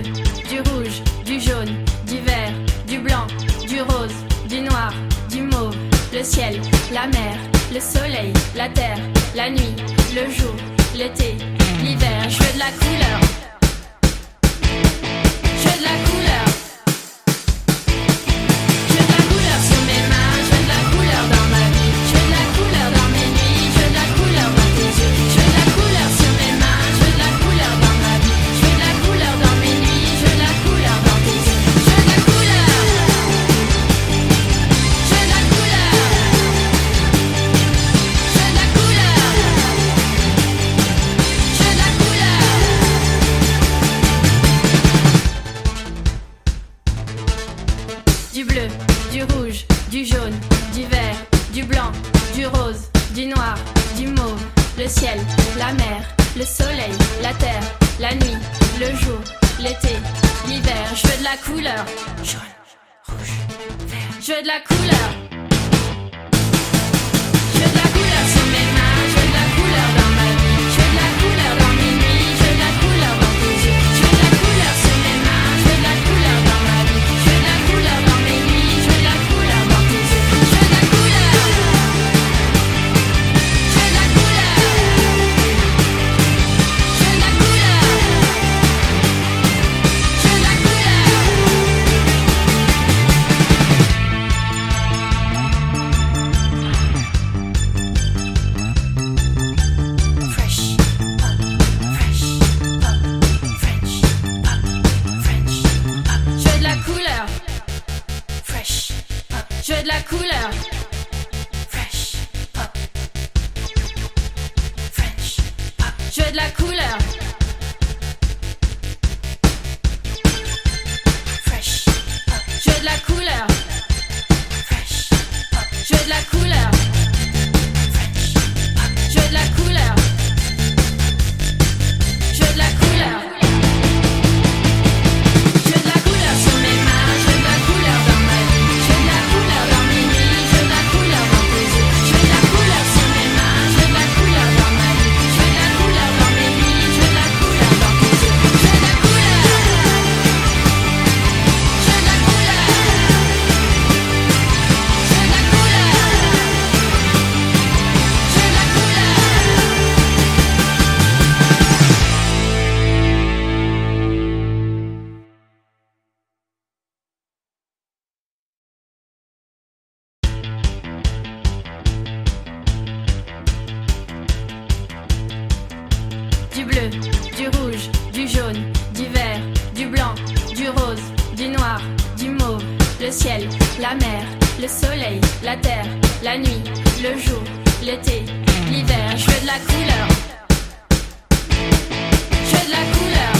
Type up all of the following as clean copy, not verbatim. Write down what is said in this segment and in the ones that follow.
bleu, du rouge, du jaune, du vert, du blanc, du rose, du noir, du mauve, le ciel, la mer, le soleil, la terre, la nuit, le jour, l'été, l'hiver. Je veux de la couleur. Je veux de la couleur. Je veux de la couleur sur mes mains, je veux de la couleur dans ma vie. Je veux de la couleur dans mes nuits, je veux de la couleur dans tes yeux. Je veux de la couleur sur mes mains, je veux de la couleur dans ma vie. Je veux de la couleur dans mes nuits, je veux de la couleur dans tes yeux. Je veux de la couleur. Je veux de la couleur. Je veux de la couleur. Je veux de la couleur. Du bleu, du rouge, du jaune, du vert, du blanc, du rose, du noir, du mauve, le ciel, la mer, le soleil, la terre, la nuit, le jour, l'été, l'hiver. Je veux de la couleur. Jaune, rouge, vert. Je veux de la couleur. Je veux de la couleur sur mes mains, je veux de la couleur dans ma vie. Je veux de la couleur dans mes nuits, je veux de la couleur dans tes yeux. Je veux de la couleur sur mes mains, je veux de la couleur dans ma vie. Je veux de la couleur dans mes nuits, je veux de la couleur dans tes yeux. Je veux de la couleur. Je veux de la couleur. Je veux de la couleur. Je veux de la couleur. Fresh up, fresh up, French up, French up. Je veux de la couleur. Fresh up. Je veux de la couleur. Fresh up. French up. Je veux de la couleur. Fresh up. Je veux de la couleur. Fresh up. Je veux de la couleur. French up. Je veux de la couleur. Je veux de la couleur. Je veux de la couleur sur mes mains, je veux de la couleur dans ma vie. Je veux de la couleur dans mes nuits, je veux de la couleur dans tes yeux. Je veux de la couleur sur mes mains, je veux de la couleur dans ma vie. Je veux de la couleur dans mes nuits, je veux de la couleur dans tes yeux. Je veux de la couleur. Je veux de la couleur. Je veux de la couleur. Je veux de la couleur. Du bleu, du rouge, du jaune, du vert, du blanc, du rose, du noir, du mauve, le ciel, la mer, le soleil, la terre, la nuit, le jour, l'été, l'hiver. Je veux de la couleur. Je veux de la couleur.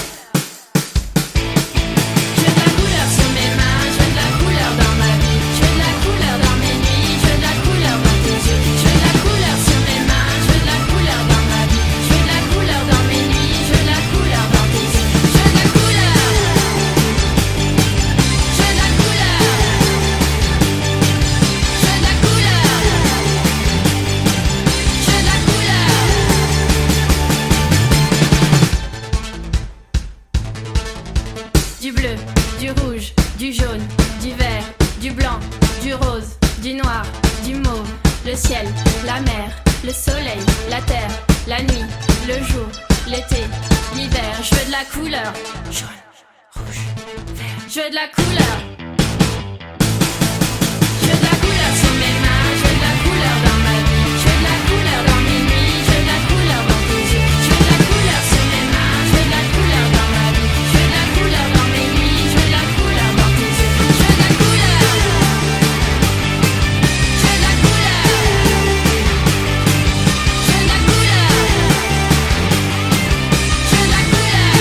Je veux de la couleur sur mes mains, je veux de la couleur dans ma vie. Je veux de la couleur dans mes nuits, je veux de la couleur dans tes yeux. Je veux de la couleur sur mes mains, je veux de la couleur dans ma vie. Je veux de la couleur dans mes nuits, je veux de la couleur dans tes yeux. Je veux de la couleur. Je veux de la couleur. Je veux de la couleur. Je veux de la couleur. Du bleu, du rouge, du jaune, du vert, du blanc, du rose, du noir, du mauve, le ciel, la mer, le soleil, la terre, la nuit, le jour, l'été, l'hiver. Je veux de la couleur. Jaune, rouge, vert. Je veux de la couleur. Je veux de la couleur sur mes mains, je veux de la couleur dans ma vie. Je veux de la couleur dans mes nuits, je veux de la couleur dans tes yeux. Je veux de la couleur sur mes mains, je veux de la couleur dans ma vie. Je veux de la couleur dans mes nuits, je veux de la couleur dans tes yeux. Je veux de la couleur. Je veux de la couleur. Je veux de la couleur. Je veux de la couleur.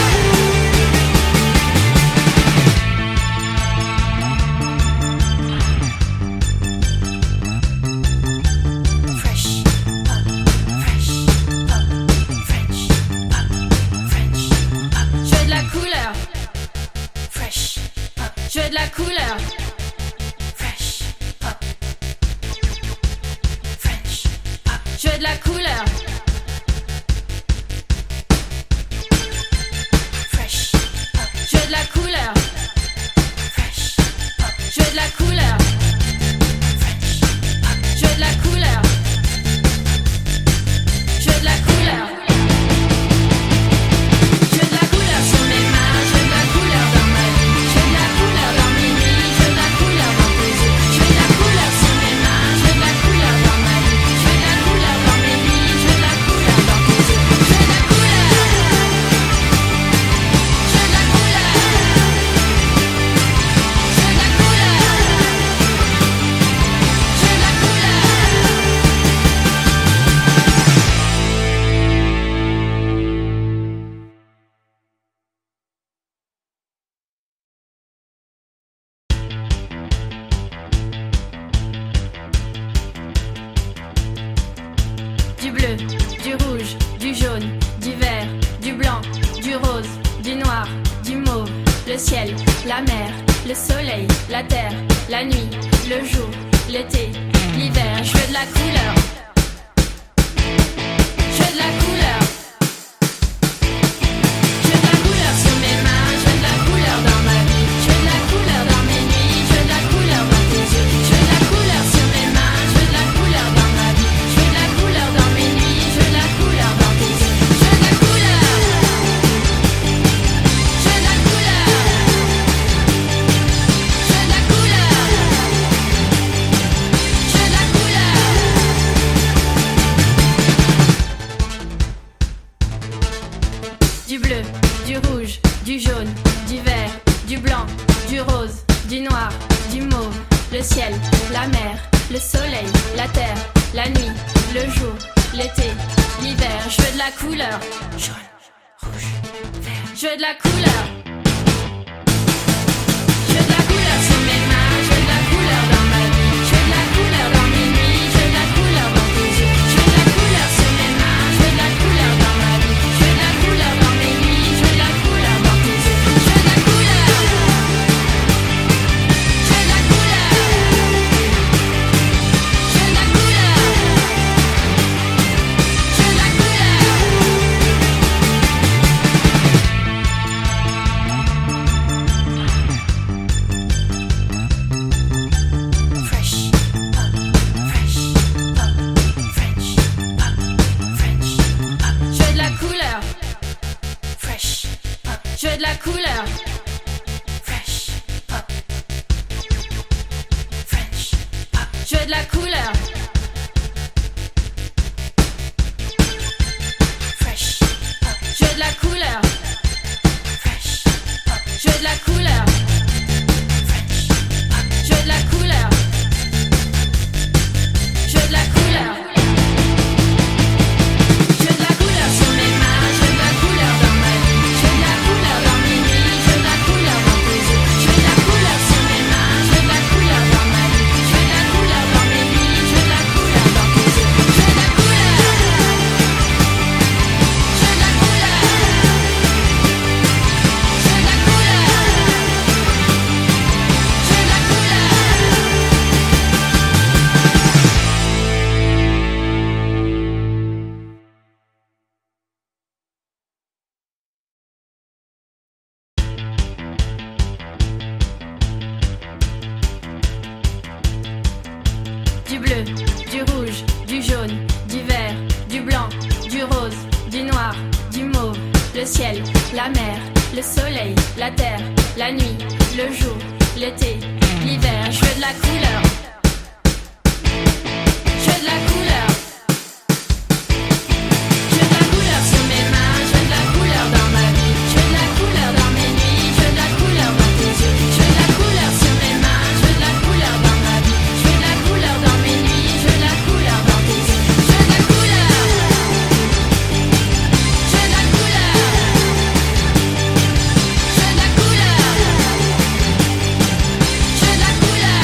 de la couleur. Fresh pop. French pop. Je veux de la couleur. Fresh pop. Je veux de la couleur. bleu, du rouge, du jaune, du vert, du blanc, du rose, du noir, du mauve, le ciel, la mer, le soleil, la terre, la nuit, le jour, l'été, l'hiver. Je veux de la couleur. Je veux de la couleur. Je veux de la couleur sur mes mains, je veux de la couleur dans ma vie. Je veux de la couleur dans mes nuits, je veux de la couleur dans tes yeux. Je veux de la couleur sur mes mains, je veux de la couleur dans ma vie. Je veux de la couleur dans mes nuits, je veux de la couleur dans tes yeux. Je veux de la couleur. Je veux de la couleur. Je veux de la couleur. Je veux de la couleur. Du bleu, du rouge, du jaune, du vert, du blanc, du rose, du noir, du mauve, le ciel, la mer, le soleil, la terre, la nuit, le jour, l'été, l'hiver. Je veux de la couleur. Jaune, rouge, vert. Je veux de la couleur. Je veux de la couleur sur mes mains, je veux de la couleur dans ma vie. Je veux de la couleur dans mes nuits, je veux de la couleur dans tes yeux. Je veux de la couleur sur mes mains, je veux de la couleur dans ma vie. Je veux de la couleur dans mes nuits, je veux de la couleur dans tes yeux. Je veux de la couleur. Je veux de la couleur. Je veux de la couleur. Je veux de la couleur. Fresh up, fresh up, French up, French up. Je veux de la couleur. Fresh up. Je veux de la couleur. Fresh up. French up. Je veux de la couleur. Fresh up. Je veux de la couleur. Fresh up. Je veux de la couleur. Fresh up. Je veux de la couleur. Je veux de la couleur. Je veux de la couleur sur mes mains, je veux de la couleur dans ma vie. Je veux de la couleur dans mes nuits, je veux de la couleur dans tes yeux. Je veux de la couleur sur mes mains, je veux de la couleur dans ma vie. Je veux de la couleur dans mes nuits, je veux de la couleur dans tes yeux. Je veux de la couleur. Je veux de la couleur. Je veux de la couleur. Je veux de la couleur. Du bleu, du rouge, du jaune, du vert, du blanc, du rose, du noir, du mauve, le ciel, la mer, le soleil, la terre, la nuit, le jour, l'été, l'hiver. Je veux de la couleur. Je veux de la couleur. Je veux de la couleur sur mes mains, je veux de la couleur dans ma vie. Je veux de la couleur dans mes nuits, je veux de la couleur dans tes yeux. Je veux de la couleur sur mes mains, je veux de la couleur dans ma vie. Je veux de la couleur dans mes nuits, je veux de la couleur dans tes yeux. Je veux de la couleur. Je veux de la couleur. Je veux de la couleur. Je veux de la couleur.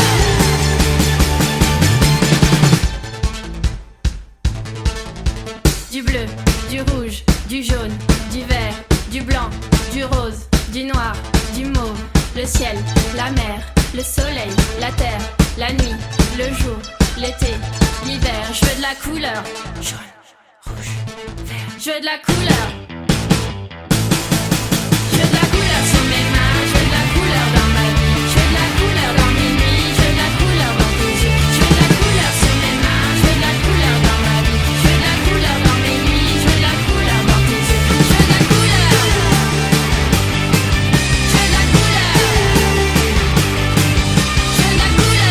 Du bleu, du rouge, du jaune, du vert, du blanc, du rose, du noir, du mauve, le ciel, la mer, le soleil, la terre, la nuit, le jour, l'été, l'hiver. Je veux de la couleur. Jaune, rouge, vert. Je veux de la couleur. Je veux de la couleur sur mes mains, je veux de la couleur dans ma vie. Je veux de la couleur dans mes nuits, je veux de la couleur dans tes yeux. Je veux de la couleur sur mes mains, je veux de la couleur dans ma vie. Je veux de la couleur dans mes nuits, je veux de la couleur dans tes yeux. Je veux de la couleur. Je veux de la couleur. Je veux de la couleur. Je veux de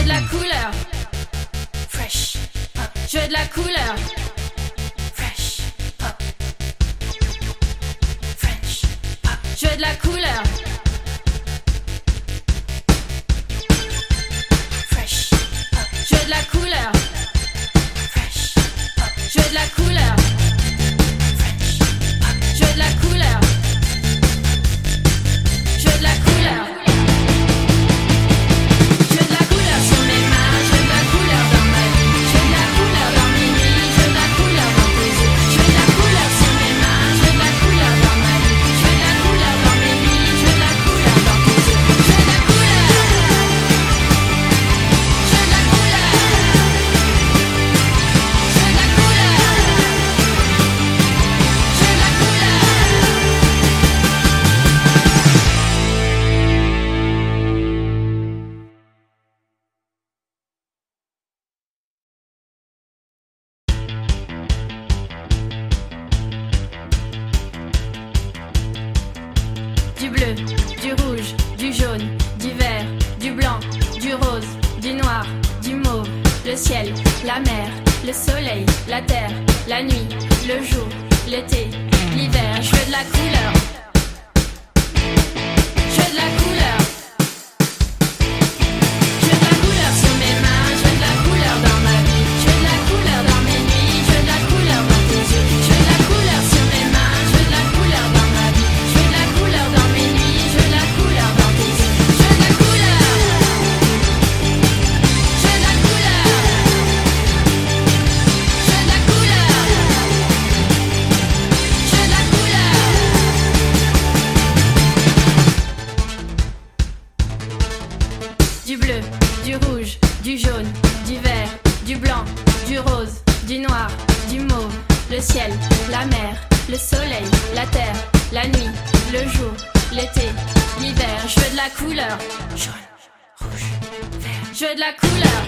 la couleur. Je veux de la couleur. Fresh pop. French pop. Je veux de la couleur. Fresh pop. Je veux de la le ciel, la mer, le soleil, la terre, la nuit, le jour, l'été, l'hiver. Je veux de la couleur. Je veux de la couleur. Je veux de la couleur sur mes mains, je veux de la couleur dans ma vie. Je veux de la couleur dans mes nuits, je veux de la couleur dans tes yeux. Je veux de la couleur sur mes mains, je veux de la couleur dans ma vie. Je veux de la couleur dans mes nuits, je veux de la couleur dans tes yeux. Je veux de la couleur. Je veux de la couleur. Je veux de la couleur. Je veux de la couleur. Du bleu, du rouge, du jaune, du vert, du blanc, du rose, du noir, du mauve, le ciel, la mer, le soleil, la terre, la nuit, le jour, l'été, l'hiver. Je veux de la couleur. Jaune, rouge, vert. Je veux de la couleur.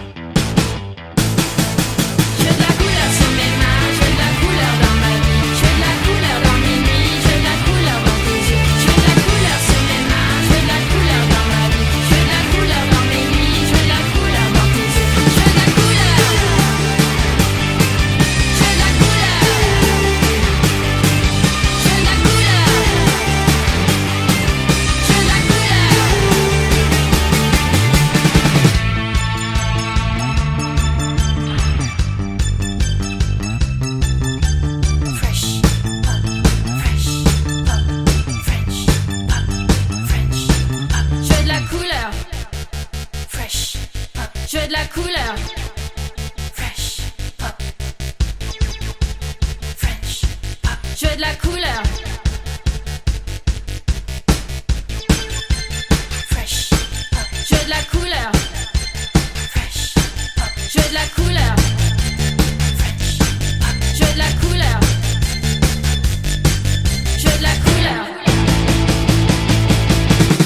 Je veux de la couleur sur mes mains, je veux de la couleur dans ma vie. Je veux de la couleur dans mes nuits, je veux de la couleur dans tes yeux. Je veux de la couleur sur mes mains, je veux de la couleur dans ma vie. Je veux de la couleur dans mes nuits, je veux de la couleur dans tes yeux. Je veux de la couleur. Je veux de la couleur. Je veux de la couleur. Je veux de la couleur. Fresh up, fresh up, French up, French up. Je veux de la couleur. Fresh up. Je veux de la couleur. Fresh up. French up. Je veux de la couleur. Fresh up. Je veux de la couleur. Fresh up. Je veux de la couleur. Fresh up. Je veux de la couleur. Je veux de la couleur.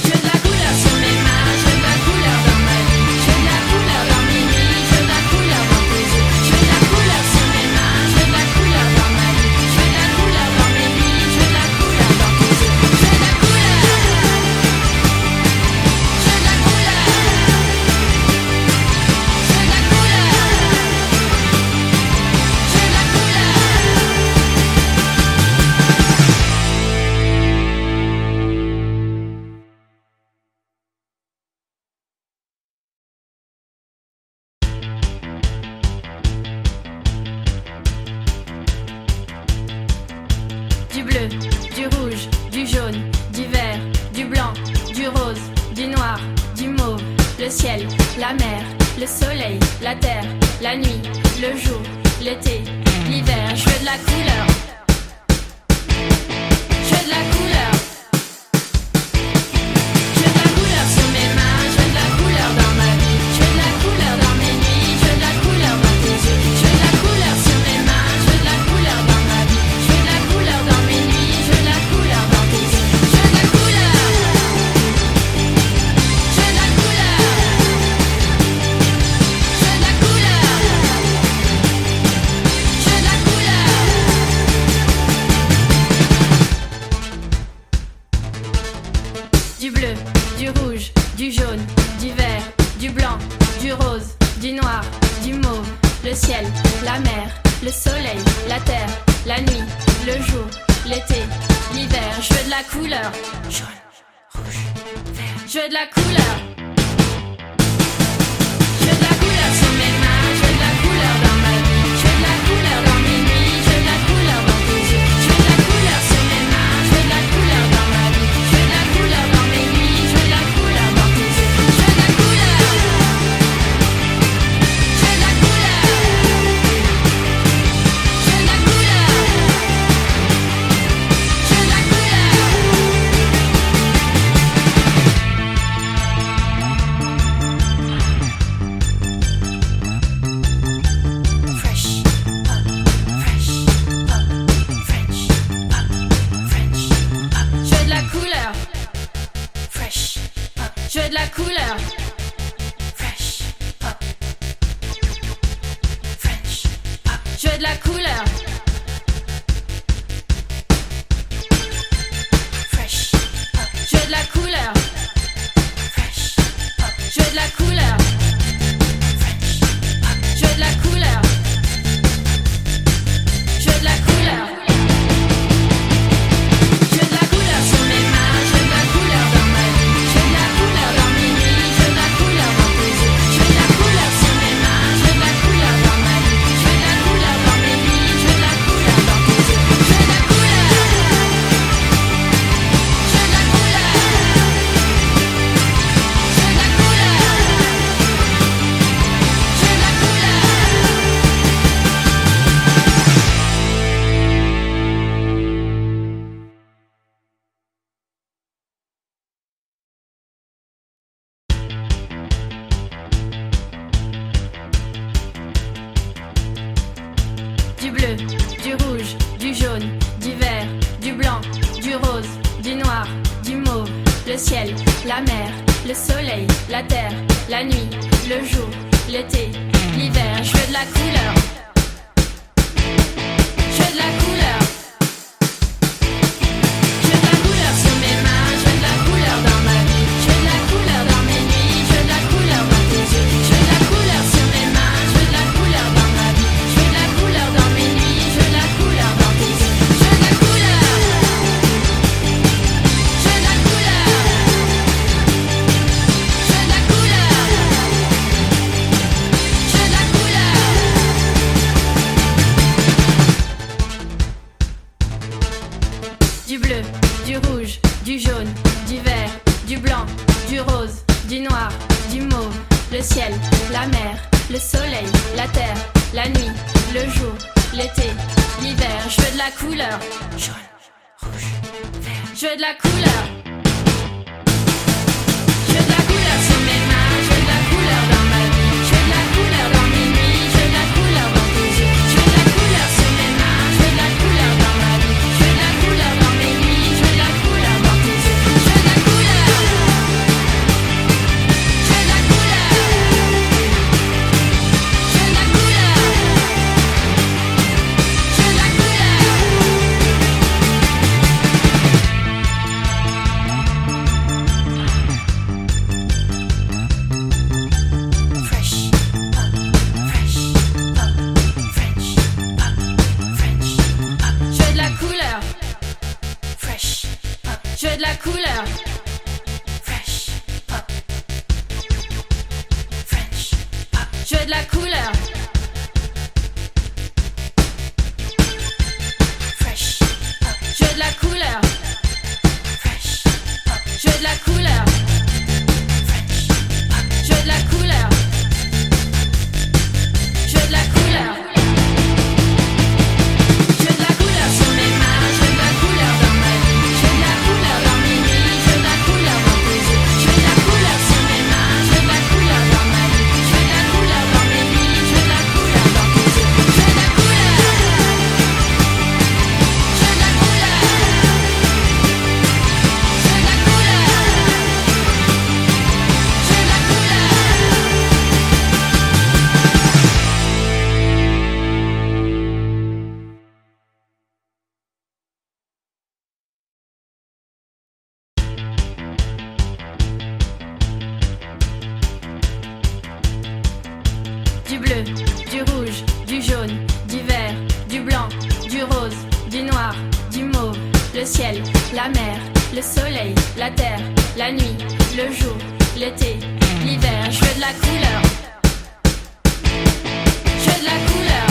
Je veux de la couleur sur mes mains, je veux de la couleur dans ma vie. Je veux de la couleur dans mes nuits, je veux de la couleur dans tes yeux. Je veux de la couleur sur mes mains, je veux de la couleur dans ma vie. Je veux de la couleur dans mes nuits, je veux de la couleur dans tes yeux. Je veux de la couleur. Je veux de la couleur. Je veux de la couleur. Je veux de la couleur. Du bleu, du rouge, du jaune, du vert, du blanc, du rose, du noir, du mauve, le ciel, la mer, le soleil, la terre, la nuit, le jour, l'été, l'hiver. Je veux de la couleur. Je veux de la couleur. Je veux de la couleur sur mes mains, je veux de la couleur dans ma vie. Je veux de la couleur dans mes nuits, je veux de la couleur dans tes yeux. Je veux de la couleur sur mes mains, je veux de la couleur dans ma vie. Je veux de la couleur dans mes nuits, je veux de la couleur dans tes yeux. Je veux de la couleur. Je veux de la couleur. Je veux de la couleur. Je veux de la couleur. Du bleu, du rouge, du jaune, du vert, du blanc, du rose, du noir, du mauve, le ciel, la mer, le soleil, la terre, la nuit, le jour, l'été, l'hiver. Je veux de la couleur. Jaune, rouge, vert. Je veux de la couleur. Je veux de la couleur sur mes mains, je veux de la couleur dans ma vie. Je veux de la couleur dans mes nuits, je veux de la couleur dans tes yeux. Je veux de la couleur sur mes mains, je veux de la couleur dans ma vie. Je veux de la couleur dans mes nuits, je veux de la couleur dans tes yeux. Je veux de la couleur. Je veux de la couleur. Je veux de la couleur. Je veux de la couleur. du bleu, du rouge, du jaune, du vert, du blanc, du rose, du noir, du mauve, le ciel, la mer, le soleil, la terre, la nuit, le jour, l'été, l'hiver. Je veux de la couleur. Je veux de la couleur. Je veux de la couleur sur mes mains, je veux de la couleur dans ma vie. Je veux de la couleur dans mes nuits, je veux de la couleur dans tes yeux. Je veux de la couleur sur mes mains, je veux de la couleur dans ma vie. Je veux de la couleur dans mes nuits, je veux de la couleur dans tes yeux. Je veux de la couleur. Je veux de la couleur. Je veux de la couleur. Je veux de la couleur. Du bleu, du rouge, du jaune, du vert, du blanc, du rose, du noir, du mauve, le ciel, la mer, le soleil, la terre, la nuit, le jour, l'été, l'hiver. Je veux de la couleur. Jaune, rouge, vert. Je veux de la couleur. Je veux de la couleur sur mes mains, je veux de la couleur dans ma vie. Je veux de la couleur dans mes nuits, je veux de la couleur dans tes yeux. Je veux de la couleur sur mes mains, je veux de la couleur dans ma vie. Je veux de la couleur dans mes nuits, je veux de la couleur dans tes yeux. Je veux de la couleur. Je veux de la couleur. Je veux de la couleur. Je veux de la couleur. Fresh up, fresh up, French up, French up. Je veux de la couleur. Fresh up. Je veux de la couleur. Fresh up. French up. Je veux de la couleur. Fresh up. Je veux de la couleur. Fresh up. Je veux de la couleur. Fresh up. Je veux de la couleur. Je veux de la couleur. Je veux de la couleur sur mes mains, je veux de la couleur dans ma vie. Je veux de la couleur dans mes nuits, je veux de la couleur dans tes yeux. Je veux de la couleur sur mes mains, je veux de la couleur dans ma vie. Je veux de la couleur dans mes nuits, je veux de la couleur dans tes yeux. Je veux de la couleur. Je veux de la couleur. Je veux de la couleur. Je veux de la couleur. Du bleu, du rouge, du jaune, du vert, du blanc, du rose, du noir, du mauve, le ciel, la mer, le soleil, la terre, la nuit, le jour, l'été, l'hiver. Je veux de la couleur. Je veux de la couleur.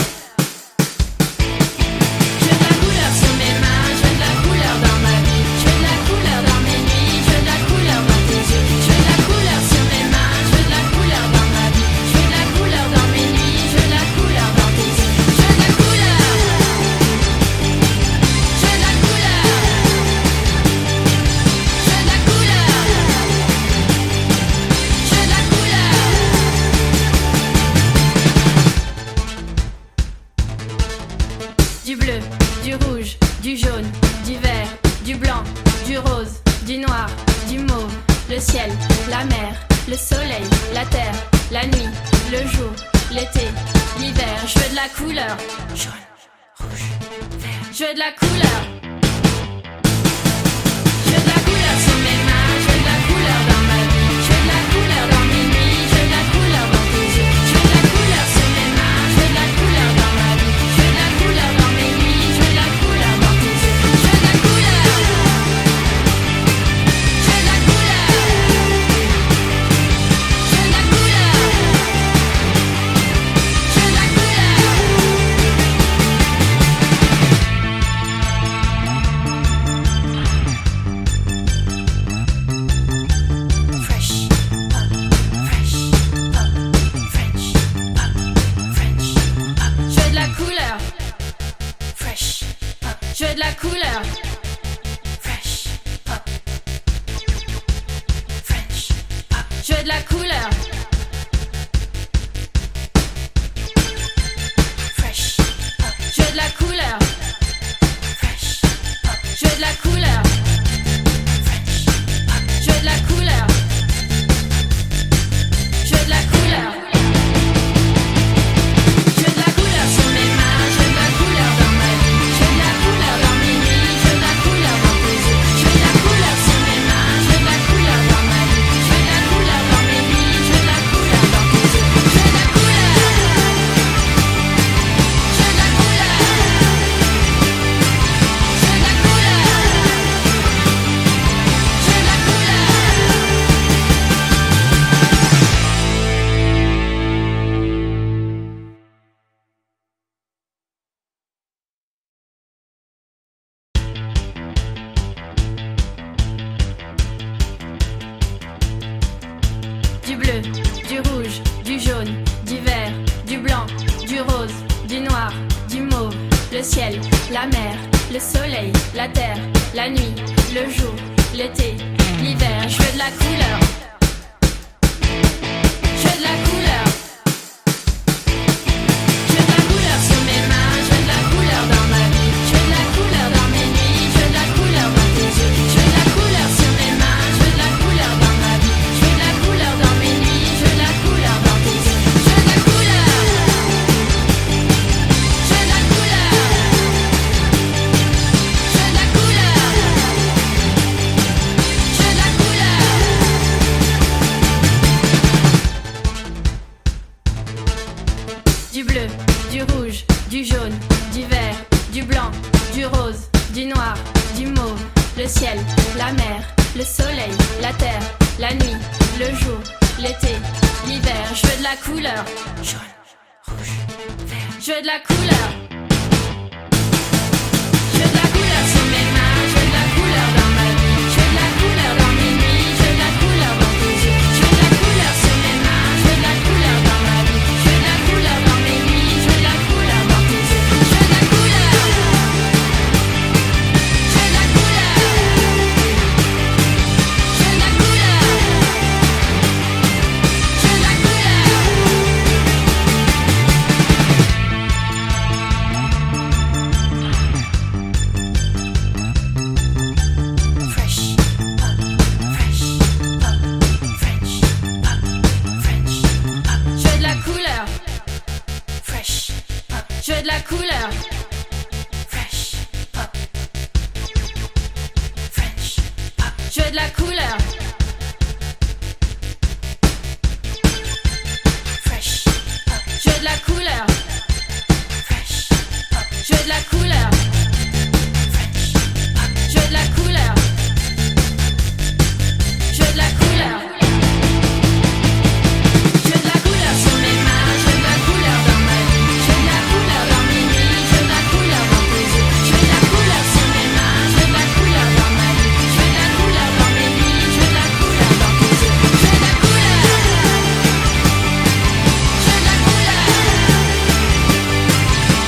Je veux de la couleur sur mes mains, je veux de la couleur dans ma vie. Je veux de la couleur dans mes nuits, je veux de la couleur dans tes yeux. Je veux de la couleur sur mes mains, je veux de la couleur dans ma vie. Je veux de la couleur dans mes nuits, je veux de la couleur dans tes yeux. Je veux de la couleur. Je veux de la couleur. Je veux de la couleur. Je veux de la couleur. Du bleu, du rouge, du jaune, du vert, du blanc, du rose, du noir, du mauve, le ciel, la mer, le soleil, la terre, la nuit, le jour, l'été, l'hiver. Je veux de la couleur. Jaune, rouge, vert. Je veux de la couleur. Je veux de la couleur sur mes mains, je veux de la couleur dans ma vie. Je veux de la couleur dans mes nuits, je veux de la couleur dans tes yeux. Je veux de la couleur sur mes mains, je veux de la couleur dans ma vie. Je veux de la couleur dans mes nuits, je veux de la couleur dans tes yeux. Je veux de la couleur. Je veux de la couleur. Je veux de la couleur. Je veux de la couleur. ciel, la mer, le soleil, la terre, la nuit, le jour, l'été, l'hiver. Je veux de la couleur. Je veux de la couleur. Je veux de la couleur sur mes mains, je veux de la couleur dans ma vie. Je veux de la couleur dans mes nuits, je veux de la couleur dans tes yeux. Je veux de la couleur sur mes mains, je veux de la couleur dans ma vie. Je veux de la couleur dans mes nuits, je veux de la couleur dans tes yeux. Je veux de la couleur. Je veux de la couleur. Je veux de la couleur. Je veux de la couleur. Du bleu, du rouge, du jaune, du vert, du blanc, du rose, du noir, du mauve, le ciel, la mer, le soleil, la terre, la nuit, le jour, l'été, l'hiver. Je veux de la couleur. Jaune, rouge, vert. Je veux de la couleur. Je veux de la couleur sur mes mains, je veux de la couleur dans ma vie. Je veux de la couleur dans mes nuits, je veux de la couleur dans tes yeux. Je veux de la couleur sur mes mains, je veux de la couleur dans ma vie. Je veux de la couleur dans mes nuits, je veux de la couleur dans tes yeux. Je veux de la couleur. Je veux de la couleur. Je veux de la couleur. Je veux de la couleur. Fresh up, fresh up, French up, French up. Je veux de la couleur. Fresh up. Je veux de la couleur. Fresh up. French up. Je veux de la couleur. Fresh up. Je veux de la couleur. Fresh up. Je veux de la couleur. Fresh up. Je veux de la couleur. Je veux de la couleur. Je veux de la couleur sur mes mains, je veux de la couleur dans ma vie. Je veux de la couleur dans mes nuits, je veux de la couleur dans tes yeux. Je veux de la couleur sur mes mains, je veux de la couleur dans ma vie. Je veux de la couleur dans mes nuits, je veux de la couleur dans tes yeux. Je veux de la couleur. Je veux de la couleur. Je veux de la couleur.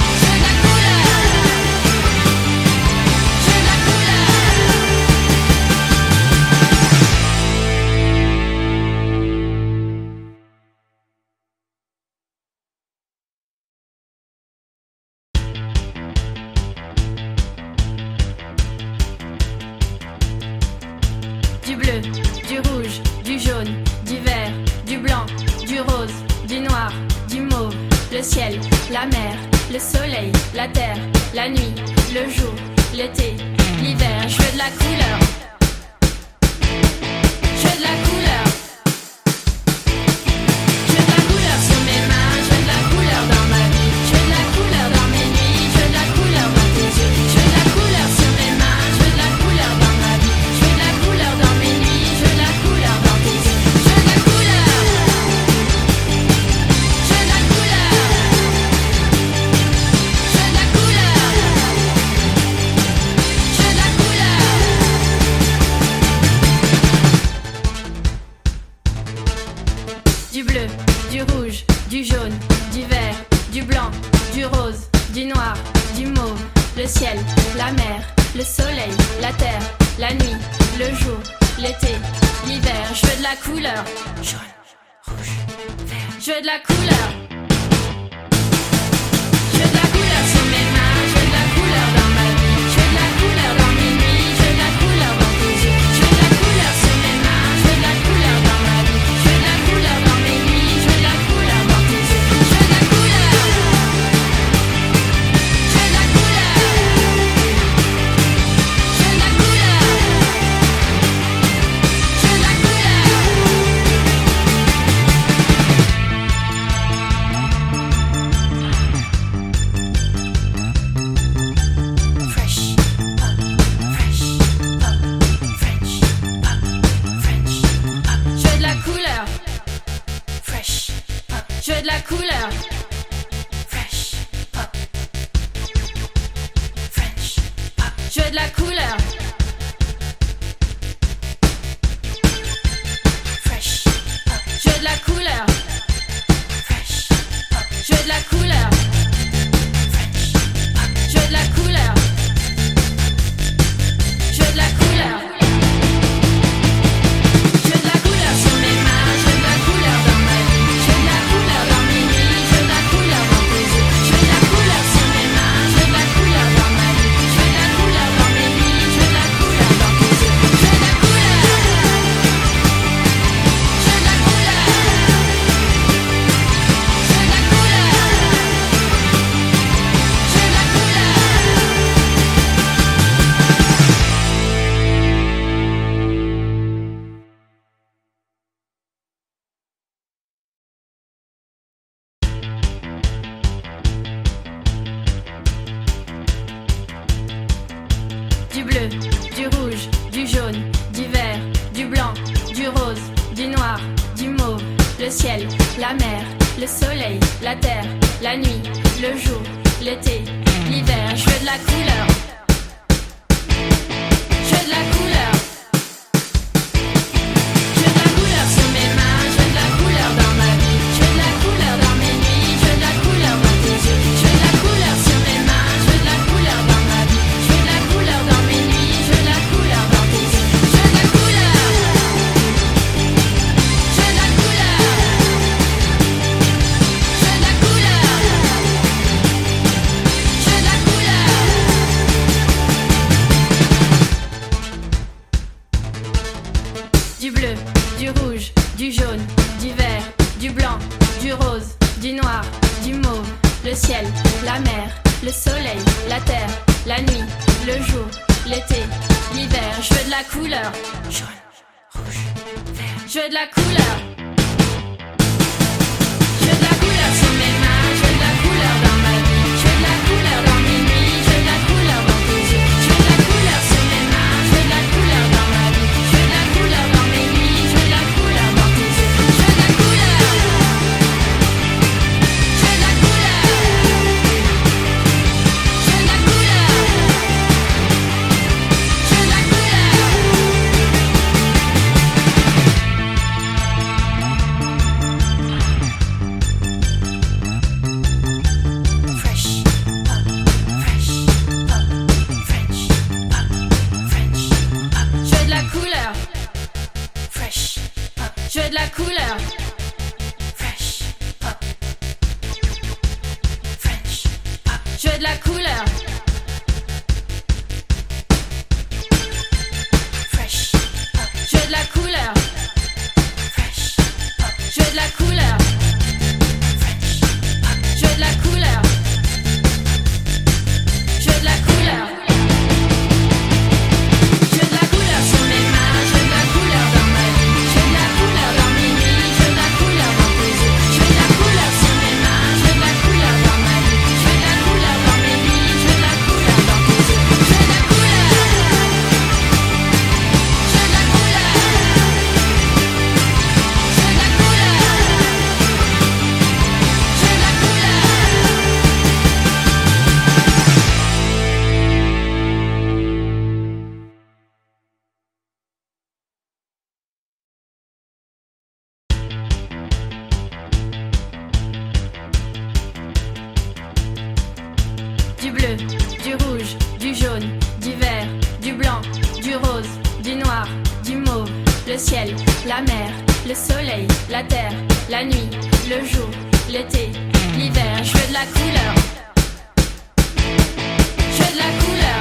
Je veux de la couleur. Du bleu, du rouge, du jaune, du vert, du blanc, du rose, du noir, du mauve, le ciel, la mer, le soleil, la terre, la nuit, le jour, l'été, l'hiver. Je veux de la couleur. Je veux de la couleur. Je veux de la couleur sur mes mains, je veux de la couleur dans ma vie. Je veux de la couleur dans mes nuits, je veux de la couleur dans tes yeux. Je veux de la couleur sur mes mains, je veux de la couleur dans ma vie. Je veux de la couleur dans mes nuits, je veux de la couleur dans tes yeux. Je veux de la couleur. Je veux de la couleur. Je veux de la couleur. Je veux de la couleur. Du bleu, du rouge, du jaune, du vert, du blanc, du rose, du noir, du mauve, le ciel, la mer, le soleil, la terre, la nuit, le jour, l'été, l'hiver. Je veux de la couleur. Jaune, rouge, vert. Je veux de la couleur. Je veux de la couleur sur mes mains, je veux de la couleur dans ma vie. Je veux de la couleur dans mes nuits, je veux de la couleur dans tes yeux. Je veux de la couleur sur mes mains, je veux de la couleur dans ma vie. Je veux de la couleur dans mes nuits, je veux de la couleur dans tes yeux. Je veux de la couleur. Je veux de la couleur. Je veux de la couleur. Je veux de la couleur. couleur. Fresh pop. French pop. Je veux de la couleur. Fresh pop. Je veux de la couleur. Fresh pop. Je veux de la couleur. French pop. Je veux de la le soleil, la terre, la nuit, le jour, l'été, l'hiver. Je veux de la couleur. Je veux de la couleur. Je veux de la couleur sur mes mains, je veux de la couleur dans ma vie. Je veux de la couleur dans mes nuits, je veux de la couleur dans tes yeux. Je veux de la couleur sur mes mains, je veux de la couleur dans ma vie. Je veux de la couleur dans mes nuits, je veux de la couleur dans tes yeux. Je veux de la couleur. Je veux de la couleur. Je veux de la couleur. Je veux de la couleur. Du bleu, du rouge, du jaune, du vert, du blanc, du rose, du noir, du mauve, le ciel, la mer, le soleil, la terre, la nuit, le jour, l'été, l'hiver. Je veux de la couleur. Jaune, rouge, vert. Je veux de la couleur. Je veux de la couleur sur mes mains, je veux de la couleur dans ma vie. Je veux de la couleur dans mes nuits, je veux de la couleur dans tes yeux. Je veux de la couleur sur mes mains, je veux de la couleur dans ma vie. Je veux de la couleur dans mes nuits, je veux de la couleur dans tes yeux. Je veux de la couleur. Je veux de la couleur. Je veux de la couleur. Je veux de la couleur. Fresh pop, fresh pop, French pop, French pop. Je veux de la couleur. Fresh pop. Je veux de la couleur. Fresh pop. French pop. Je veux de la couleur. Fresh pop. Je veux de la couleur. Fresh pop. Je veux de la couleur. French pop. Je veux de la couleur. Je veux de la couleur. Je veux de la couleur sur mes mains, je veux de la couleur dans ma vie. Je veux de la couleur dans mes nuits, je veux de la couleur dans tes yeux. Je veux de la couleur sur mes mains, je veux de la couleur dans ma vie. Je veux de la couleur dans mes nuits, je veux de la couleur dans tes yeux. Je veux de la couleur. Je veux de la couleur. Je veux de la couleur. Je veux de la couleur. Du bleu, du rouge, du jaune, du vert, du blanc, du rose, du noir, du mauve, le ciel, la mer, le soleil, la terre, la nuit, le jour, l'été, l'hiver. Je veux de la couleur. Je veux de la couleur.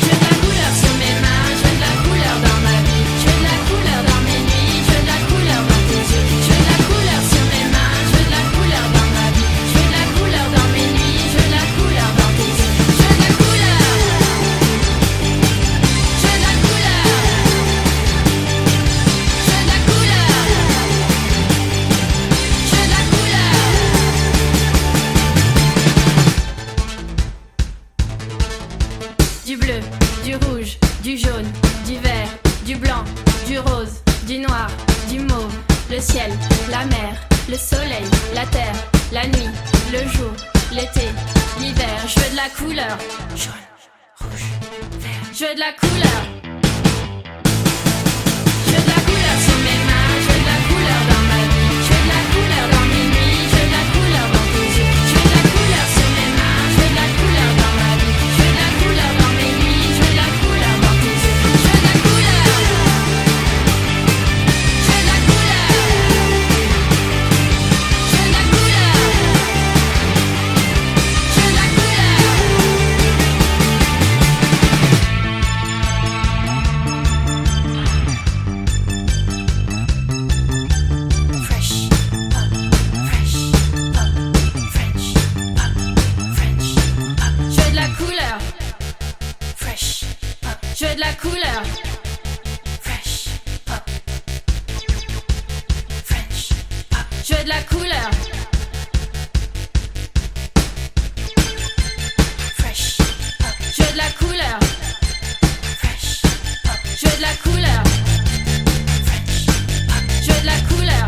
Je veux de la couleur sur mes mains, je veux de la couleur dans ma vie. Je veux de la couleur dans mes nuits, je veux de la couleur dans tes yeux. Je veux de la couleur sur mes mains, je veux de la couleur dans ma vie. Je veux de la couleur dans mes nuits, je veux de la couleur dans tes yeux. Je veux de la couleur. Je veux de la couleur. Je veux de la couleur. Je veux de la couleur. Du bleu, du rouge, du jaune, du vert, du blanc, du rose, du noir, du mauve, le ciel, la mer, le soleil, la terre, la nuit, le jour, l'été, l'hiver. Je veux de la couleur. Jaune, rouge, vert. Je veux de la couleur. Je veux de la couleur sur mes mains, je veux de la couleur dans ma vie. Je veux de la couleur dans mes nuits, je veux de la couleur dans tes yeux. Je veux de la couleur sur mes mains, je veux de la couleur dans ma vie. Je veux de la couleur dans mes nuits, je veux de la couleur dans tes yeux. Je veux de la couleur. Je veux de la couleur. Je veux de la couleur. Je veux de la couleur.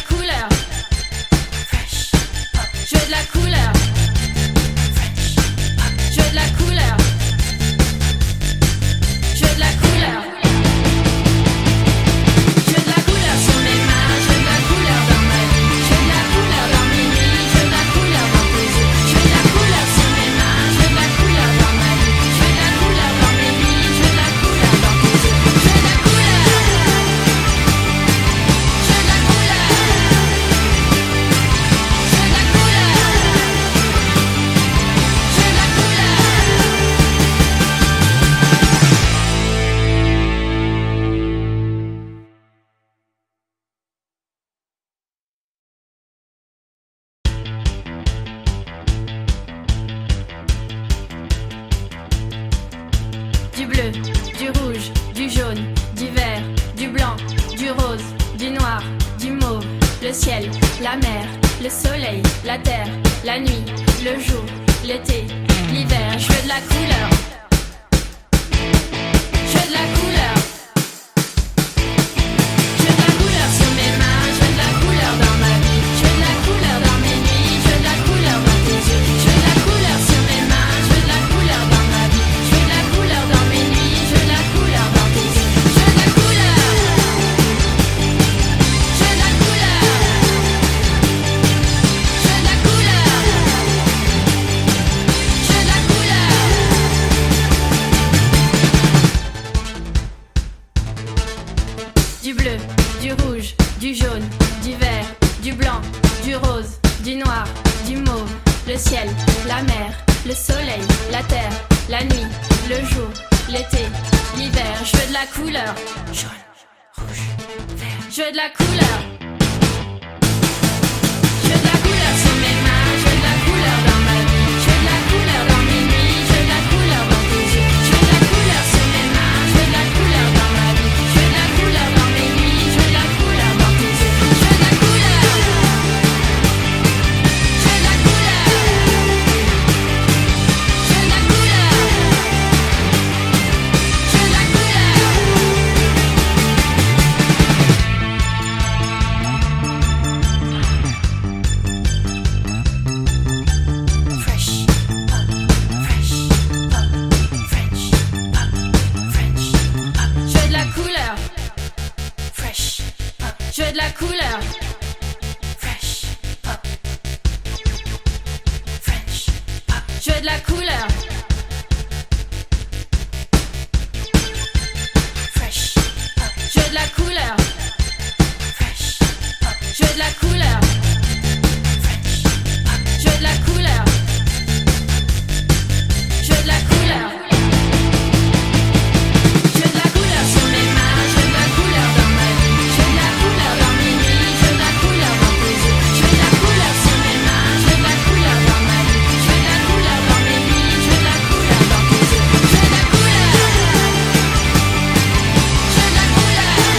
le ciel, la mer, le soleil, la terre, la nuit, le jour, l'été, l'hiver. Je veux de la couleur. Je veux de la couleur. Je veux de la couleur sur mes mains, je veux de la couleur dans ma vie. Je veux de la couleur dans mes nuits, je veux de la couleur dans tes yeux. Je veux de la couleur sur mes mains, je veux de la couleur dans ma vie. Je veux de la couleur dans mes nuits, je veux de la couleur dans tes yeux. Je veux de la couleur. Je veux de la couleur. Je veux de la couleur. Je veux de la couleur. Du bleu, du rouge, du jaune, du vert, du blanc, du rose, du noir, du mauve, le ciel, la mer, le soleil, la terre, la nuit, le jour, l'été, l'hiver. Je veux de la couleur. Jaune, rouge, vert. Je veux de la couleur. Je veux de la couleur sur mes mains, je veux de la couleur dans ma vie. Je veux de la couleur dans mes nuits, je veux de la couleur dans tes yeux. Je veux de la couleur sur mes mains, je veux de la couleur dans ma vie. Je veux de la couleur dans mes nuits, je veux de la couleur dans tes yeux. Je veux de la couleur. Je veux de la couleur. Je veux de la couleur. Je veux de la couleur. Fresh pop, fresh pop, French pop, French pop. Je veux de la couleur. Fresh pop. Je veux de la couleur. Fresh pop, French pop. Je veux de la couleur. Fresh pop. Je veux de la couleur. Fresh pop. Je veux de la couleur. French pop. Je veux de la couleur. Je veux de la couleur. Je veux de la couleur sur mes mains, je veux de la couleur dans ma vie. Je veux de la couleur dans mes nuits, je veux de la couleur dans tes yeux. Je veux de la couleur sur mes mains, je veux de la couleur dans ma vie. Je veux de la couleur dans mes nuits, je veux de la couleur dans tes yeux. Je veux de la couleur. Je veux de la couleur. Je veux de la couleur.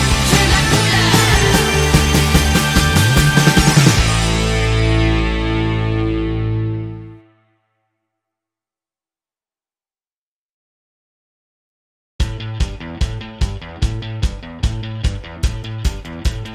Je veux de la couleur.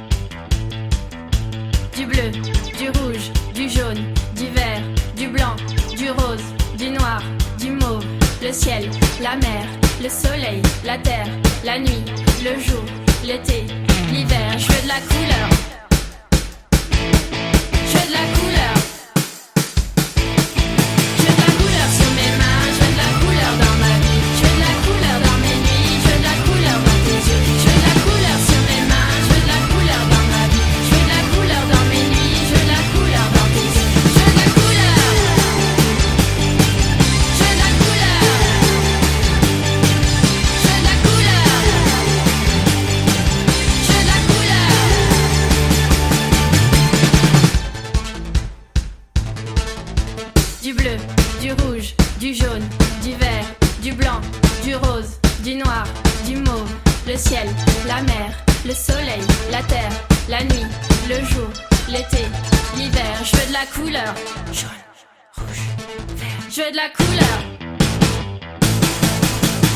Du bleu, du rouge, du jaune, du vert, du blanc, du rose, du noir, du mauve, le ciel, la mer, le soleil, la terre, la nuit, le jour, l'été, l'hiver. Je veux de la couleur. Je veux de la couleur. Je veux de la couleur sur mes mains, je veux de la couleur dans ma vie. Je veux de la couleur dans mes nuits, je veux de la couleur dans tes yeux. Je veux de la couleur sur mes mains, je veux de la couleur dans ma vie. Je veux de la couleur dans mes nuits, je veux de la couleur dans tes yeux. Je veux de la couleur. Je veux de la couleur. Je veux de la couleur. Je veux de la couleur. Du bleu, du rouge, du jaune, du vert, du blanc, du rose, du noir, du mauve, le ciel, la mer, le soleil, la terre, la nuit, le jour, l'été, l'hiver. Je veux de la couleur. Jaune, rouge, vert. Je veux de la couleur.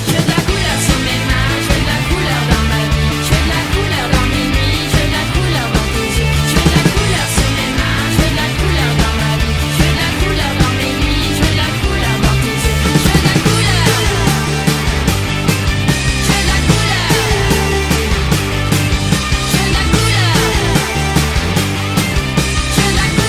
Je veux de la couleur sur mes mains, je veux de la couleur dans ma vie. Je veux de la couleur dans mes nuits, je veux de la couleur dans tes yeux. Je veux de la couleur sur mes mains, je veux de la couleur dans ma vie. Je veux de la couleur dans mes nuits, je veux de la couleur dans tes yeux. Je veux de la couleur. Je veux de la couleur. Je veux de la couleur. Je veux de la couleur.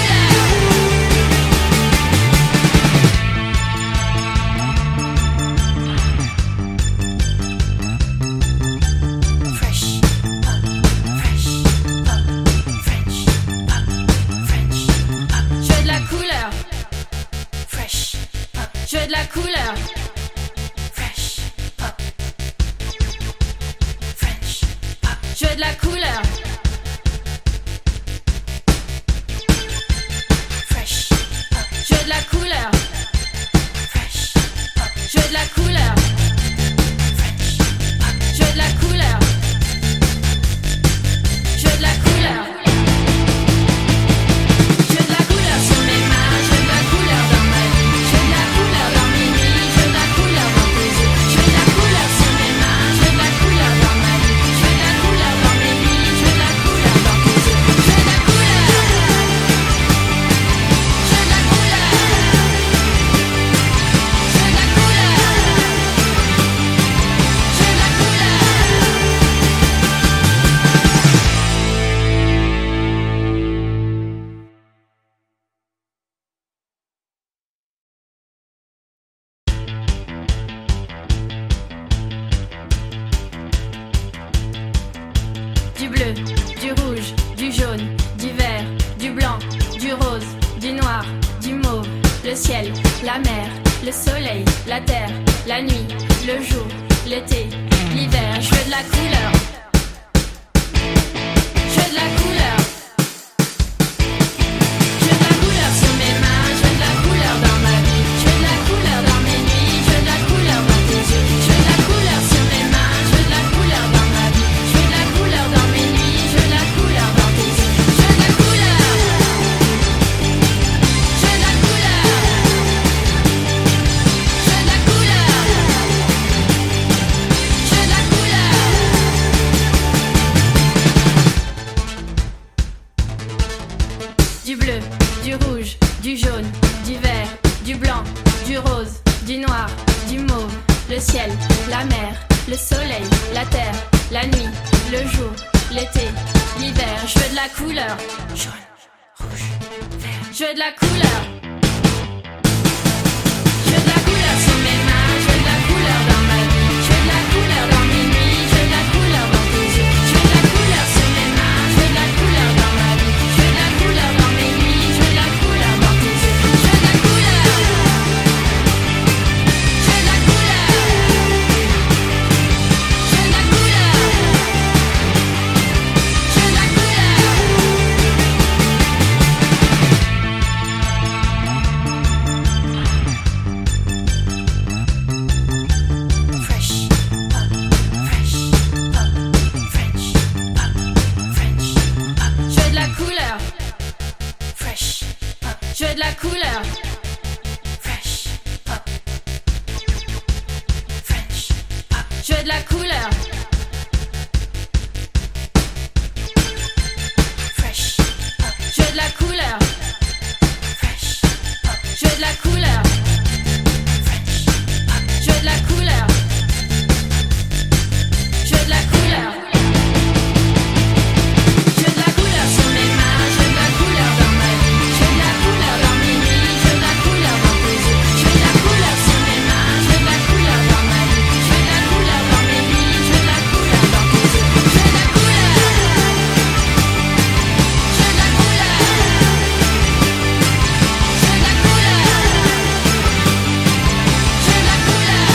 du bleu, du rouge, du jaune, du vert, du blanc, du rose, du noir, du mauve, le ciel, la mer, le soleil, la terre, la nuit, le jour, l'été, l'hiver. Je veux de la couleur. Je veux de la couleur. Je veux de la couleur sur mes mains, je veux de la couleur dans ma vie. Je veux de la couleur dans mes nuits, je veux de la couleur dans tes yeux. Je veux de la couleur sur mes mains, je veux de la couleur dans ma vie. Je veux de la couleur dans mes nuits, je veux de la couleur dans tes yeux. Je veux de la couleur. Je veux de la couleur. Je veux de la couleur. Je veux de la couleur. Du bleu, du rouge, du jaune, du vert, du blanc, du rose, du noir, du mauve, le ciel, la mer, le soleil, la terre, la nuit, le jour, l'été, l'hiver. Je veux de la couleur. Jaune, rouge, vert. Je veux de la couleur. Je veux de la couleur sur mes mains, je veux de la couleur dans ma vie. Je veux de la couleur dans mes nuits, je veux de la couleur dans tes yeux. Je veux de la couleur sur mes mains, je veux de la couleur dans ma vie. Je veux de la couleur dans mes nuits, je veux de la couleur dans tes yeux. Je veux de la couleur. Je veux de la couleur. Je veux de la couleur. Je veux de la couleur. Fresh up, fresh up, French up, French up. Je veux de la couleur. Fresh up. Je veux de la couleur. Fresh up. French up. Je veux de la couleur. Fresh up. Je veux de la couleur. Fresh up. Je veux de la couleur. Fresh up. Je veux de la couleur. Je veux de la couleur. Je veux de la couleur sur mes mains, je veux de la couleur dans ma vie. Je veux de la couleur dans mes nuits, je veux de la couleur dans tes yeux. Je veux de la couleur sur mes mains, je veux de la couleur dans ma vie. Je veux de la couleur dans mes nuits, je veux de la couleur dans tes yeux. Je veux de la couleur. Je veux de la couleur. Je veux de la couleur. Je veux de la couleur.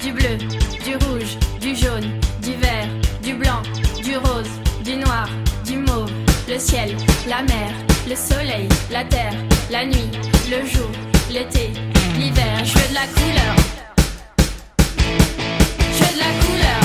Du bleu, du rouge, du jaune, du vert, du blanc, du rose, du noir, du mauve, le ciel, la mer, le soleil, la terre, la nuit, le jour, l'été, l'hiver. Je veux de la couleur. Je veux de la couleur.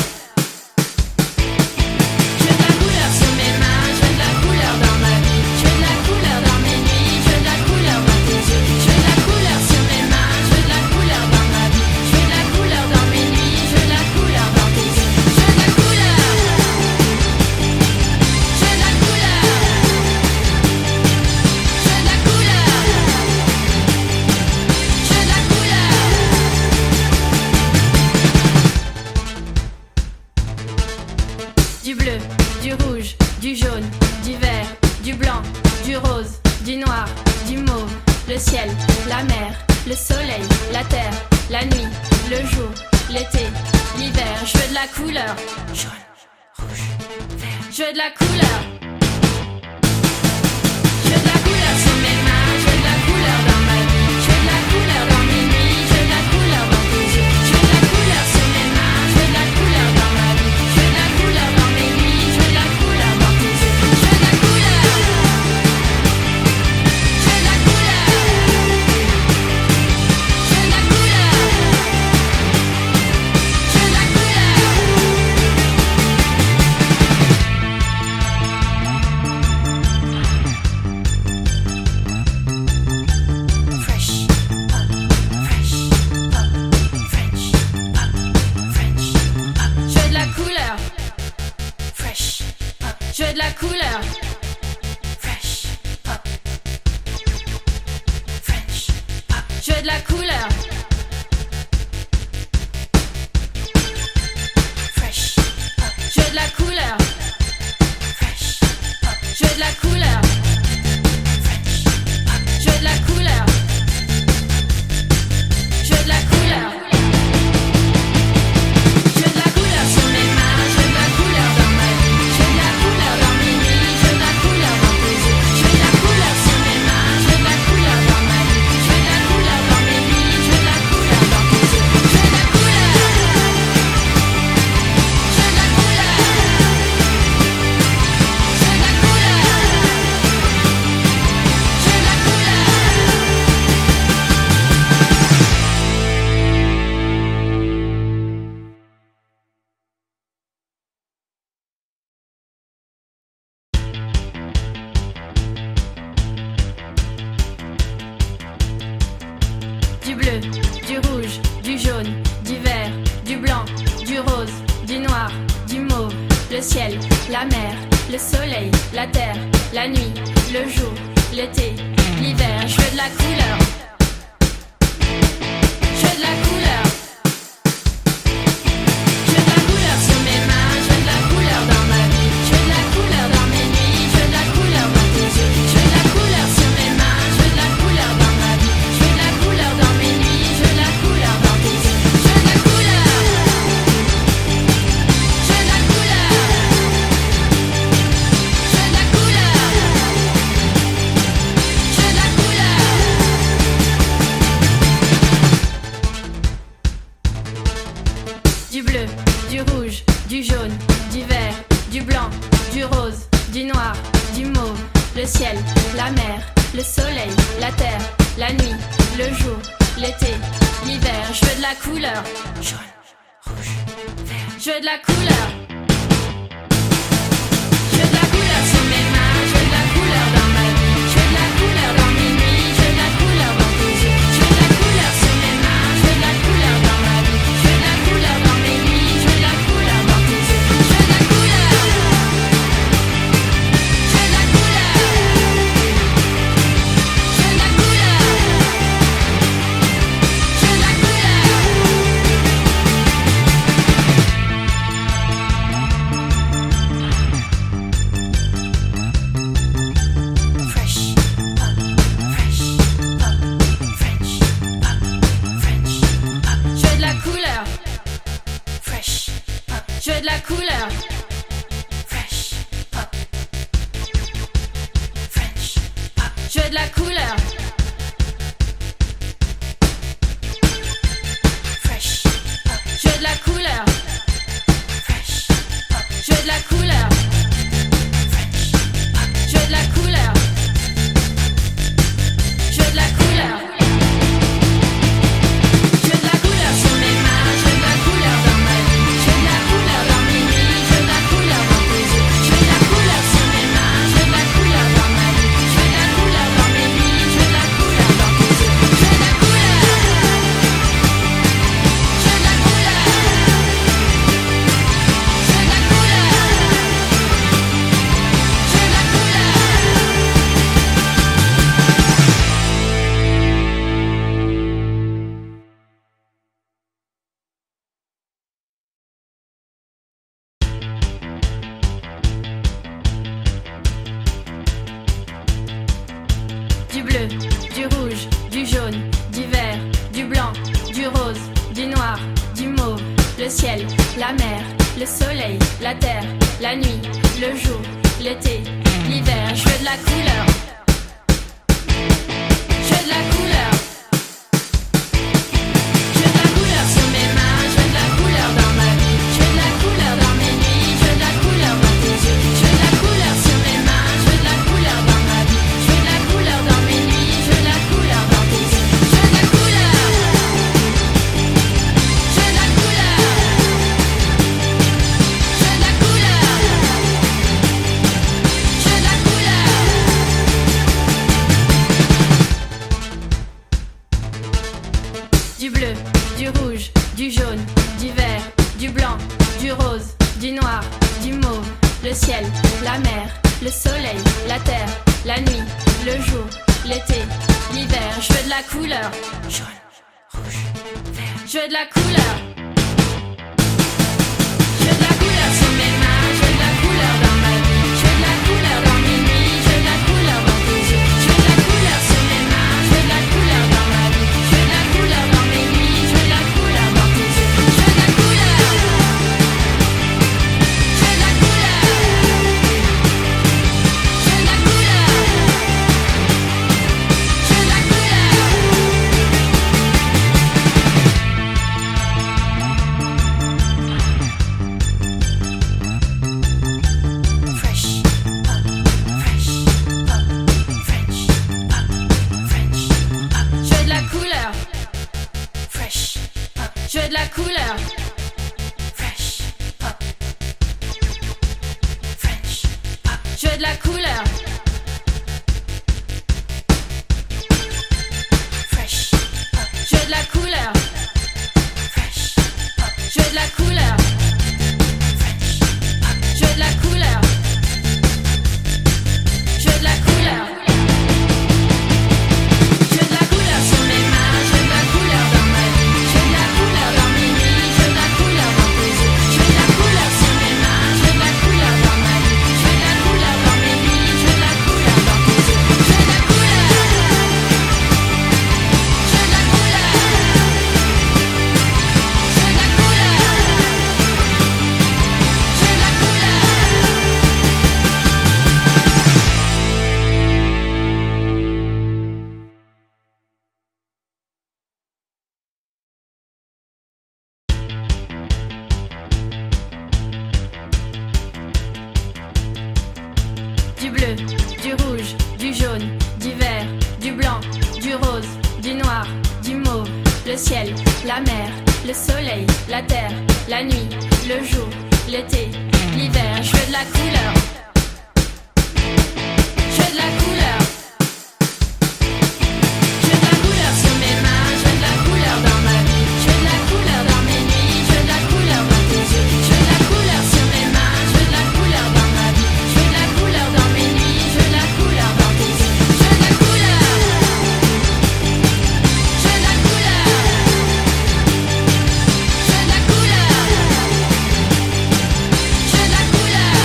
Je veux de la couleur sur mes mains, je veux de la couleur dans ma vie. Je veux de la couleur dans mes nuits, je veux de la couleur dans tes yeux. Je veux de la couleur sur mes mains, je veux de la couleur dans ma vie. Je veux de la couleur dans mes nuits, je veux de la couleur dans tes yeux. Je veux de la couleur. Je veux de la couleur. Je veux de la couleur. Je veux de la couleur. Du bleu, du rouge, du jaune, du vert, du blanc, du rose, du noir, du mauve, le ciel, la mer, le soleil, la terre, la nuit, le jour, l'été, l'hiver. Je veux de la couleur. Jaune, rouge, vert. Je veux de la couleur. Je veux de la couleur sur mes mains, je veux de la couleur dans ma vie. Je veux de la couleur dans mes nuits, je veux de la couleur dans tes yeux. Je veux de la couleur sur mes mains, je veux de la couleur dans ma vie. Je veux de la couleur dans mes nuits, je veux de la couleur dans tes yeux. Je veux de la couleur. Je veux de la couleur. Je veux de la couleur. Je veux de la couleur. couleur. Fresh pop. French pop. Je veux de la couleur. Fresh pop. Je veux de le ciel, la mer, le soleil, la terre, la nuit, le jour, l'été, l'hiver. Je veux de la couleur. Je veux de la couleur. Je veux de la couleur sur mes mains, je veux de la couleur dans ma vie. Je veux de la couleur dans mes nuits, je veux de la couleur dans tes yeux. Je veux de la couleur sur mes mains, je veux de la couleur dans ma vie. Je veux de la couleur dans mes nuits, je veux de la couleur dans tes yeux. Je veux de la couleur. Je veux de la couleur. Je veux de la couleur. Je veux de la couleur. Du bleu, du rouge, du jaune, du vert, du blanc, du rose, du noir, du mauve, le ciel, la mer, le soleil, la terre, la nuit, le jour, l'été, l'hiver. Je veux de la couleur. Jaune, rouge, vert. Je veux de la couleur. Je veux de la couleur sur mes mains, je veux de la couleur dans ma vie. Je veux de la couleur dans mes nuits, je veux de la couleur dans tes yeux. Je veux de la couleur sur mes mains, je veux de la couleur dans ma vie. Je veux de la couleur dans mes nuits, je veux de la couleur dans tes yeux. Je veux de la couleur. Je veux de la couleur. Je veux de la couleur. Je veux de la couleur. Fresh pop, fresh pop, French pop, French pop. Je veux de la couleur. Fresh pop. Je veux de la couleur. Fresh pop, French pop. Je veux de la couleur. Fresh pop. Je veux de la couleur. Fresh pop. Je veux de la couleur. French pop. Je veux de la couleur. Je veux de la couleur. Je veux de la couleur sur mes mains, je veux de la couleur dans ma vie. Je veux de la couleur dans mes nuits, je veux de la couleur dans tes yeux. Je veux de la couleur sur mes mains, je veux de la couleur dans ma vie. Je veux de la couleur dans mes nuits, je veux de la couleur dans tes yeux. Je veux de la couleur. Je veux de la couleur. Je veux de la couleur. Je veux de la couleur. Du bleu, du rouge, du jaune, du vert, du blanc, du rose, du noir, du mauve, le ciel, la mer, le soleil, la terre, la nuit, le jour, l'été, l'hiver. Je veux de la couleur. Je veux de la couleur. Je veux de la couleur sur mes mains, je veux de la couleur dans ma vie. Je veux de la couleur dans mes nuits, je veux de la couleur dans tes yeux. Je veux de la couleur sur mes mains, je veux de la couleur dans ma vie. Je veux de la couleur dans mes nuits, je veux de la couleur dans tes yeux. Je veux de la couleur. Je veux de la couleur. Je veux de la couleur. Je veux de la couleur. Du bleu, du rouge, du jaune, du vert, du blanc, du rose, du noir, du mauve, le ciel, la mer, le soleil, la terre, la nuit, le jour, l'été, l'hiver. Je veux de la couleur. Jaune, rouge, vert. Je veux de la couleur. Je veux de la couleur sur mes mains, je veux de la couleur dans ma vie. Je veux de la couleur dans mes nuits, je veux de la couleur dans tes yeux. Je veux de la couleur sur mes mains, je veux de la couleur dans ma vie. Je veux de la couleur dans mes nuits, je veux de la couleur dans tes yeux. Je veux de la couleur. Je veux de la couleur. Je veux de la couleur. Je veux de la couleur. bleu, du rouge, du jaune, du vert, du blanc, du rose, du noir, du mauve, le ciel, la mer, le soleil, la terre, la nuit, le jour, l'été, l'hiver. Je veux de la couleur. Je veux de la couleur. Je veux de la couleur sur mes mains, je veux de la couleur dans ma vie. Je veux de la couleur dans mes nuits, je veux de la couleur dans tes yeux. Je veux de la couleur sur mes mains, je veux de la couleur dans ma vie. Je veux de la couleur dans mes nuits, je veux de la couleur dans tes yeux. Je veux de la couleur. Je veux de la couleur. Je veux de la couleur. Je veux de la couleur.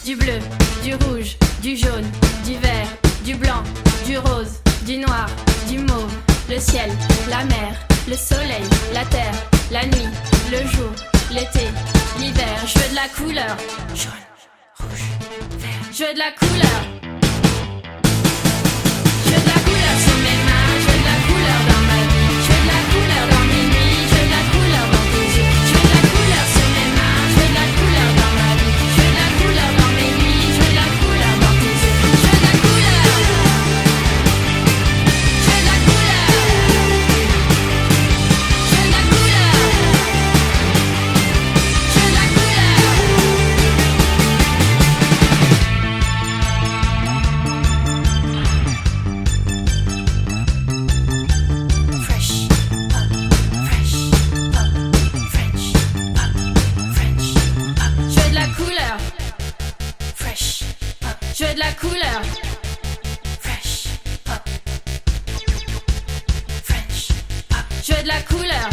Du bleu, du rouge, du jaune, du vert, du blanc, du rose, du noir, du mauve, le ciel, la mer, le soleil, la terre, la nuit, le jour, l'été, l'hiver. Je veux de la couleur. Jaune, rouge, vert. Je veux de la couleur. Je veux de la couleur sur mes mains, je veux de la couleur dans ma vie. Je veux de la couleur dans mes nuits, je veux de la couleur dans tes yeux. Je veux de la couleur sur mes mains, je veux de la couleur dans ma vie. Je veux de la couleur dans mes nuits, je veux de la couleur dans tes yeux. Je veux de la couleur. Je veux de la couleur. Je veux de la couleur. Je veux de la couleur. Fresh up, fresh up, French up, French up. Je veux de la couleur. Fresh up. Je veux de la couleur. Fresh up. French up. Je veux de la couleur.